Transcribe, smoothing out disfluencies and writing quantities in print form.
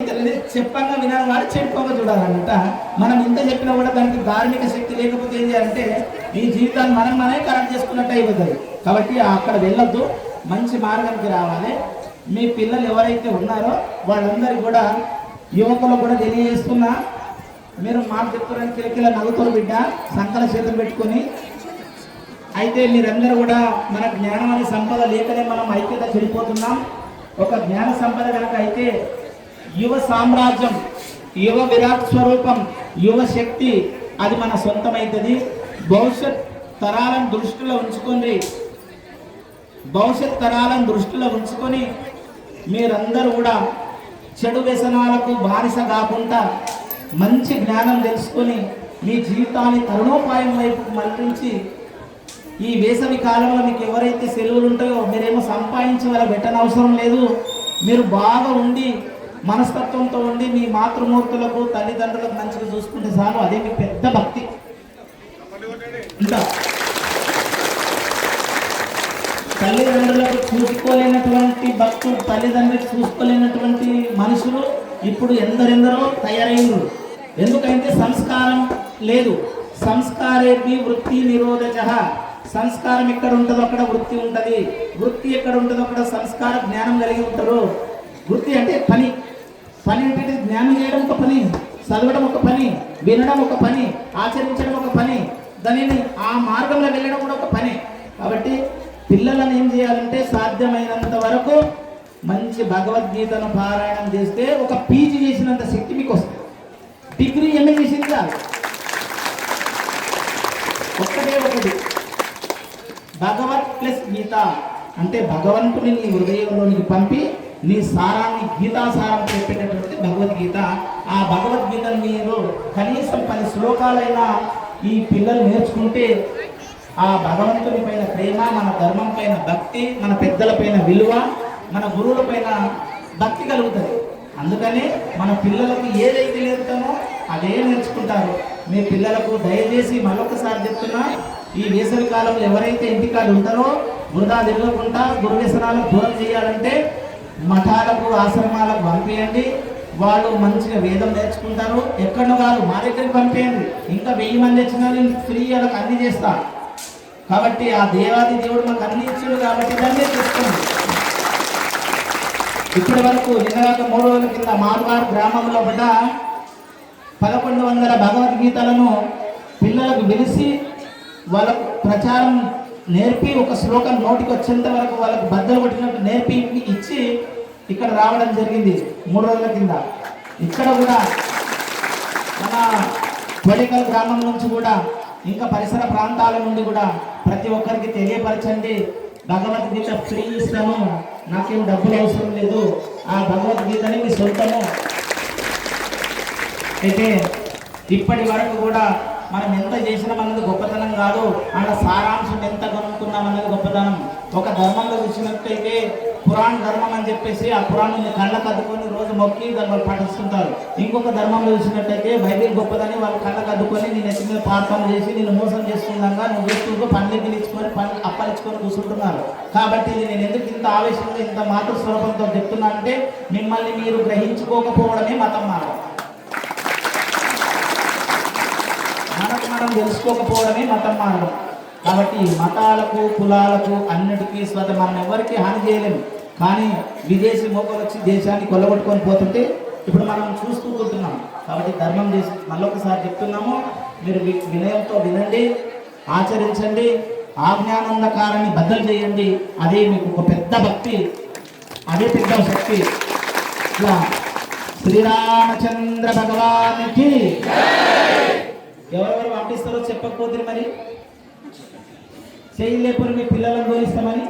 చెప్పంగా వినాలి వాడు చెప్పుకోగా చూడాలన్నట. మనం ఇంత చెప్పినా కూడా దానికి ధార్మిక శక్తి లేకపోతే ఏం చేయాలంటే ఈ జీవితాన్ని మనమే కరెక్ట్ చేసుకున్నట్టు అయిపోతుంది. కాబట్టి అక్కడ వెళ్ళొద్దు, మంచి మార్గానికి రావాలి. మీ పిల్లలు ఎవరైతే ఉన్నారో వాళ్ళందరికీ కూడా యువకులు కూడా తెలియజేస్తున్నా, మీరు మాకు చెప్తున్నారని కిలకిల నవ్వుతారు బిడ్డ సంకల చేతులు పెట్టుకొని. అయితే మీరందరూ కూడా మన జ్ఞానం అనే సంపద లేకనే మనం ఐక్యత చెడిపోతున్నాం. ఒక జ్ఞాన సంపద కనుక అయితే యువ సామ్రాజ్యం, యువ విరాట్ స్వరూపం, యువ శక్తి అది మన సొంతమైతుంది. భవిష్యత్ తరాలను దృష్టిలో ఉంచుకొని మీరందరూ కూడా చెడు వ్యసనాలకు బానిస కాకుండా మంచి జ్ఞానం తెలుసుకొని మీ జీవితాన్ని తరుణోపాయం వైపుకు మళ్లించి ఈ వేసవి కాలంలో మీకు ఎవరైతే సెలవులు ఉంటాయో మీరేమో సంపాదించి వాళ్ళ పెట్టనవసరం లేదు. మీరు బాగా ఉండి మనస్తత్వంతో ఉండి మీ మాతృమూర్తులకు తల్లిదండ్రులకు మంచిగా చూసుకుంటే చాలు, అదే మీ పెద్ద భక్తి. ఇంకా తల్లిదండ్రులకు చూసుకోలేనటువంటి భక్తులు, తల్లిదండ్రులకు చూసుకోలేనటువంటి మనుషులు ఇప్పుడు ఎందరెందరో తయారైనరు. ఎందుకంటే సంస్కారం లేదు. సంస్కారేపి వృత్తి నిరోధక. సంస్కారం ఎక్కడ ఉంటుందో అక్కడ వృత్తి ఉంటుంది, వృత్తి ఎక్కడ ఉంటుందో అక్కడ సంస్కార జ్ఞానం కలిగి ఉంటారు. వృత్తి అంటే పని అంటే జ్ఞానం చేయడం ఒక పని, చదవడం ఒక పని, వినడం ఒక పని, ఆచరించడం ఒక పని, దానిని ఆ మార్గంలో వెళ్ళడం కూడా ఒక పని. కాబట్టి పిల్లలను ఏం చేయాలంటే సాధ్యమైనంత వరకు మంచి భగవద్గీతను పారాయణం చేస్తే ఒక పీజీ చేసినంత శక్తి మీకు వస్తుంది. డిగ్రీ ఎంఏ చేసింది కాదు, ఒకటి భగవత్ ప్లస్ గీత అంటే భగవంతుని నీ హృదయంలోనికి పంపి నీ సారాన్ని గీతాసారం చెప్పేటటువంటి భగవద్గీత. ఆ భగవద్గీతను మీరు కనీసం 10 శ్లోకాలైనా ఈ పిల్లలు నేర్చుకుంటే ఆ భగవంతుని పైన ప్రేమ, మన ధర్మం పైన భక్తి, మన పెద్దల పైన విలువ, మన గురువుల పైన భక్తి కలుగుతుంది. అందుకనే మన పిల్లలకు ఏదైతే నేర్పుతామో అదే నేర్చుకుంటారు. మీ పిల్లలకు దయచేసి మరొకసారి చెప్తున్నా, ఈ వేసవి కాలంలో ఎవరైతే ఇంటికాడ ఉంటారో వృధా తిరగకుండా గురు వ్యసనాలకు దూరం చేయాలంటే మఠాలకు ఆశ్రమాలకు పంపించండి. వాళ్ళు మంచిగా వేదం నేర్చుకుంటారు. ఎక్కడో కాదు మా దగ్గరికి పంపించండి. ఇంకా 1000 మంది వచ్చినా నేను ఫ్రీ వాళ్ళకి అన్ని చేస్తాను. కాబట్టి ఆ దేవాది దేవుడు మాకు అన్ని ఇచ్చాడు కాబట్టి దాన్ని చేసుకోండి. ఇప్పటి వరకు నిన్నగాక 3 రోజుల కింద మారువారు గ్రామంలో పడ్డ 1100 భగవద్గీతలను పిల్లలకు పిలిచి వాళ్ళకు ప్రచారం నేర్పి ఒక శ్లోకం నోటికి వచ్చేంత వరకు వాళ్ళకు బద్దలు కొట్టినట్టు నేర్పి ఇచ్చి ఇక్కడ రావడం జరిగింది 3 రోజుల కింద. ఇక్కడ కూడా మన కొడికల్ గ్రామం నుంచి కూడా ఇంకా పరిసర ప్రాంతాల నుండి కూడా ప్రతి ఒక్కరికి తెలియపరచండి. భగవద్గీత ఫ్రీ ఇస్తాము, నాకేం డబ్బులు అవసరం లేదు, ఆ భగవద్గీతని మీ సొంతము. అయితే ఇప్పటి వరకు కూడా మనం ఎంత చేసినామన్నది గొప్పతనం కాదు, అలా సారాంశం ఎంత కనుక్కున్నామన్నది గొప్పతనం. ఒక ధర్మంలో చూసినట్టయితే పురాణ ధర్మం అని చెప్పేసి ఆ పురాణాన్ని కళ్ళకు అద్దుకొని రోజు మొక్కి దాన్ని వాళ్ళు పాటిస్తుంటారు. ఇంకొక ధర్మంలో చూసినట్టయితే బైబిల్ గొప్పదని వాళ్ళు కళ్ళకు అద్దుకొని నేను ఎత్తి మీద ప్రార్థన చేసి నేను మోసం చేసుకున్నాగా నువ్వు చూస్తూ పండ్లు గిలిచుకొని అప్పలించుకొని కూర్చుంటున్నారు. కాబట్టి నేను ఎందుకు ఇంత ఆవేశంగా ఇంత మాతృస్వరూపంతో చెప్తున్నా అంటే మిమ్మల్ని మీరు గ్రహించుకోకపోవడమే మతం మార్గం, మనం తెలుసుకోకపోవడమే మతం మార్గం. కాబట్టి మతాలకు కులాలకు అన్నిటికీ మనం ఎవరికి హాని చేయలేము. కానీ విదేశీ మోకలు వచ్చి దేశాన్ని కొల్లగొట్టుకొని పోతుంటే ఇప్పుడు మనం చూస్తూ కూర్చున్నాం. కాబట్టి ధర్మం చేసి మళ్ళొకసారి చెప్తున్నాము, మీరు వినయంతో వినండి, ఆచరించండి, ఆజ్ఞానందకారాన్ని బద్దలు చేయండి. అదే మీకు ఒక పెద్ద భక్తి, అదే పెద్ద శక్తి. ఇట్లా శ్రీరామచంద్ర భగవానికి ఎవరెవరు పంపిస్తారో చెప్పకపోతే మరి చేయలేకపోతే మీ పిల్లలను బోధిస్తామని